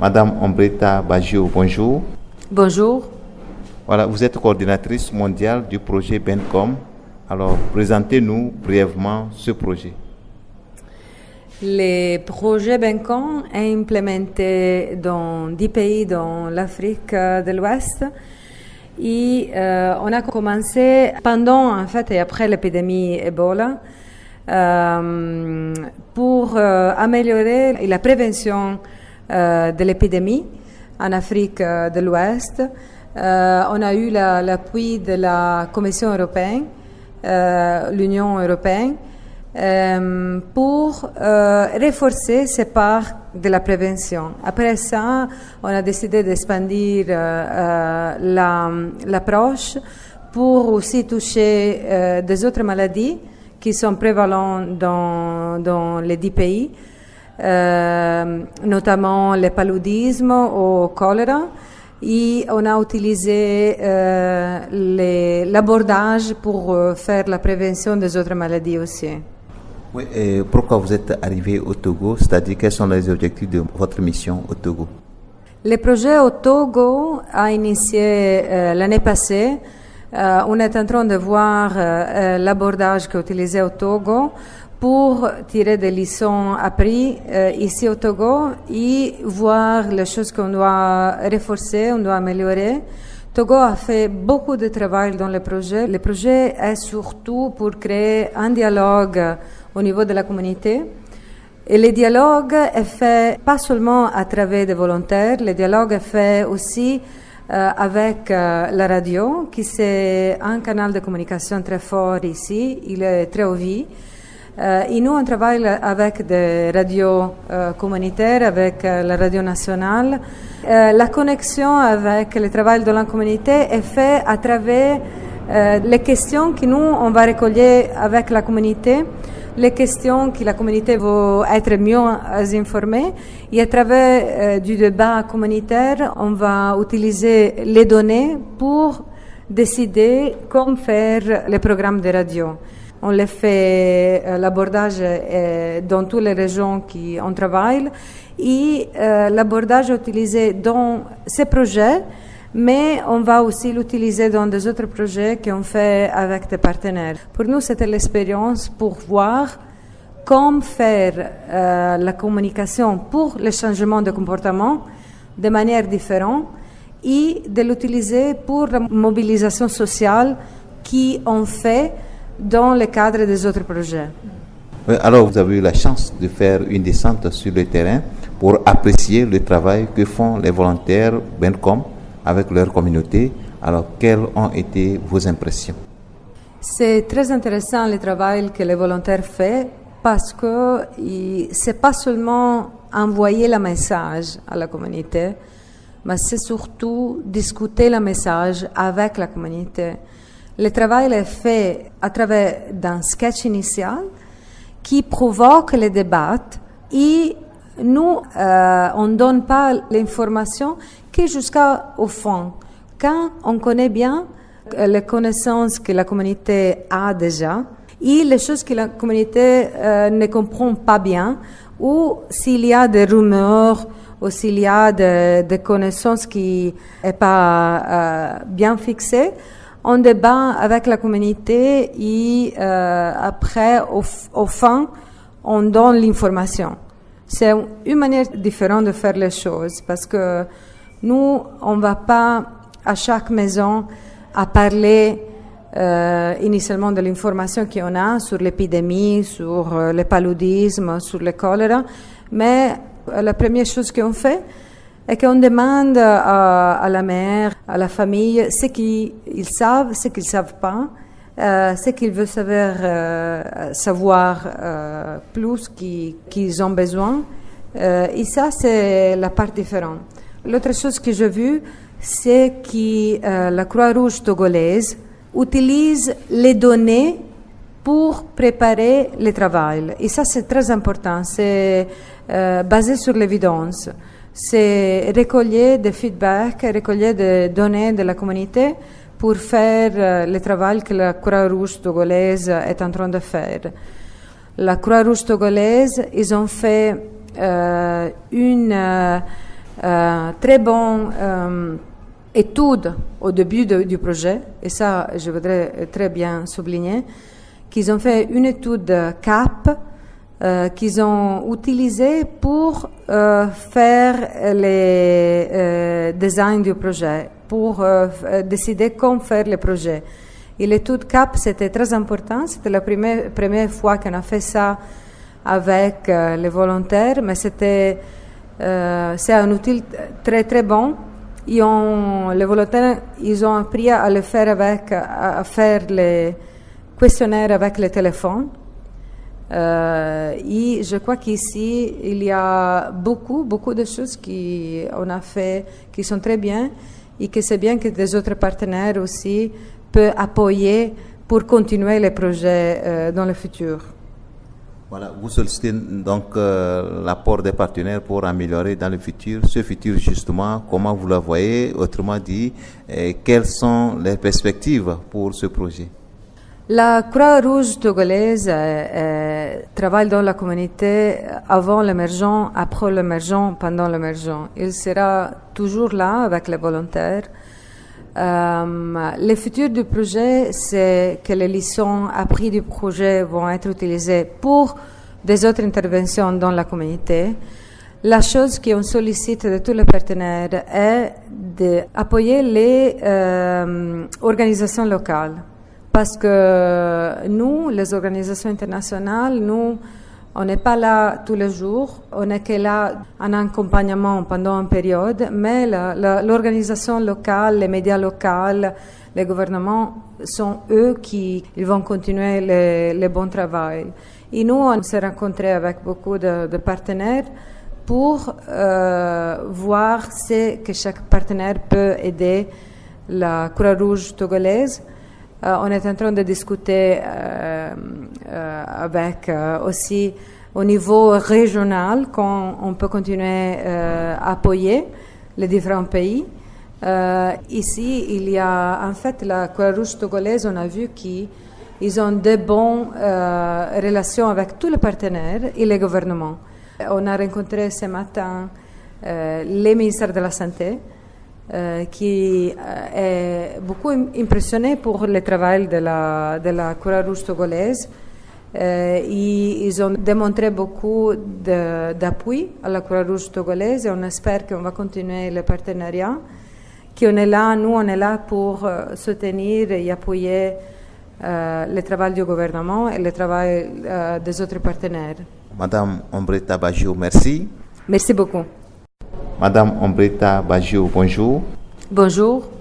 Madame Ombreta Baggio, bonjour. Bonjour. Voilà, vous êtes coordinatrice mondiale du projet BENCOM. Alors, présentez-nous brièvement ce projet. Le projet BENCOM est implémenté dans 10 pays dans l'Afrique de l'Ouest. Et on a commencé pendant en fait et après l'épidémie Ebola pour améliorer la prévention de l'épidémie en Afrique de l'Ouest. On a eu l'appui de la Commission européenne, l'Union européenne, pour renforcer ces parts de la prévention. Après ça, on a décidé d'expandir l'approche pour aussi toucher des autres maladies qui sont prévalentes dans les 10 pays, notamment le paludisme ou le choléra. Et on a utilisé l'abordage pour faire la prévention des autres maladies aussi. Oui, et pourquoi vous êtes arrivé au Togo? C'est-à-dire, quels sont les objectifs de votre mission au Togo? Le projet au Togo a initié l'année passée. On est en train de voir l'abordage qui est utilisé au Togo pour tirer des leçons apprises ici au Togo et voir les choses qu'on doit renforcer, on doit améliorer. Togo a fait beaucoup de travail dans le projet. Le projet est surtout pour créer un dialogue au niveau de la communauté. Et le dialogue est fait pas seulement à travers des volontaires, le dialogue est fait aussi avec la radio, qui c'est un canal de communication très fort ici, il est très oublié. Et nous, on travaille avec des radios communautaires, avec la radio nationale. La connexion avec le travail de la communauté est faite à travers les questions que nous, on va recueillir avec la communauté, les questions que la communauté veut être mieux informée. Et à travers du débat communautaire, on va utiliser les données pour décider comment faire les programmes de radio. On les fait l'abordage dans toutes les régions qui on travaille et l'abordage est utilisé dans ces projets, mais on va aussi l'utiliser dans des autres projets qu'on fait avec des partenaires. Pour nous, c'était l'expérience pour voir comment faire la communication pour le changement de comportement de manière différente et de l'utiliser pour la mobilisation sociale qui on fait dans le cadre des autres projets. Alors, vous avez eu la chance de faire une descente sur le terrain pour apprécier le travail que font les volontaires BENCOM avec leur communauté. Alors, quelles ont été vos impressions? C'est très intéressant le travail que les volontaires font parce que c'est pas seulement envoyer le message à la communauté, mais c'est surtout discuter le message avec la communauté. Le travail est fait à travers d'un sketch initial qui provoque les débats et nous, on ne donne pas l'information que jusqu'au fond. Quand on connaît bien les connaissances que la communauté a déjà et les choses que la communauté ne comprend pas bien ou s'il y a des rumeurs ou s'il y a des connaissances qui ne sont pas bien fixées, on débat avec la communauté et après, au fin, on donne l'information. C'est une manière différente de faire les choses parce que nous, on ne va pas à chaque maison à parler initialement de l'information qu'on a sur l'épidémie, sur le paludisme, sur le choléra, mais la première chose qu'on fait, et qu'on demande à la mère, à la famille, ce qu'ils savent, ce qu'ils ne savent pas, ce qu'ils veulent savoir plus qu'ils ont besoin. Et ça, c'est la part différente. L'autre chose que j'ai vue, c'est que la Croix-Rouge togolaise utilise les données pour préparer le travail. Et ça, c'est très important. C'est basé sur l'évidence. C'est recueillir des feedbacks, recueillir des données de la communauté pour faire le travail que la Croix-Rouge togolaise est en train de faire. La Croix-Rouge togolaise, ils ont fait une très bonne étude au début du projet, et ça, je voudrais très bien souligner, qu'ils ont fait une étude CAP qu'ils ont utilisée pour faire les designs du projet, pour décider comment faire le projet. Et l'étude CAP, c'était très important. C'était la première fois qu'on a fait ça avec les volontaires, mais c'est un outil très très bon. Les volontaires, ils ont appris à le faire à faire les questionnaires avec le téléphone. Et je crois qu'ici, il y a beaucoup de choses qu'on a fait qui sont très bien et que c'est bien que des autres partenaires aussi peuvent appuyer pour continuer les projets dans le futur. Voilà, vous sollicitez donc l'apport des partenaires pour améliorer dans le futur. Ce futur, justement, comment vous le voyez? Autrement dit, quelles sont les perspectives pour ce projet? La Croix-Rouge togolaise travaille dans la communauté avant l'émergence, après l'émergence, pendant l'émergence. Il sera toujours là avec les volontaires. Le futur du projet, c'est que les leçons apprises du projet vont être utilisées pour des autres interventions dans la communauté. La chose qu'on sollicite de tous les partenaires est d'appuyer les organisations locales. Parce que nous, les organisations internationales, on n'est pas là tous les jours, on n'est que là en accompagnement pendant une période, mais l'organisation locale, les médias locaux, les gouvernements sont eux qui vont continuer le bon travail. Et nous, on s'est rencontrés avec beaucoup de partenaires pour voir que chaque partenaire peut aider la Croix-Rouge togolaise. On est en train de discuter avec aussi au niveau régional quand on peut continuer à appuyer les différents pays. Ici, il y a en fait la Croix-Rouge togolaise, on a vu qu'ils ont de bonnes relations avec tous les partenaires et les gouvernements. On a rencontré ce matin les ministères de la Santé, qui est beaucoup impressionné pour le travail de la Croix-Rouge togolaise. Ils ont démontré beaucoup d'appui à la Croix-Rouge togolaise et on espère qu'on va continuer le partenariat. Nous, on est là pour soutenir et appuyer le travail du gouvernement et le travail des autres partenaires. Madame Ombreta Baggio, merci. Merci beaucoup. Madame Ombreta Baggio, bonjour. Bonjour.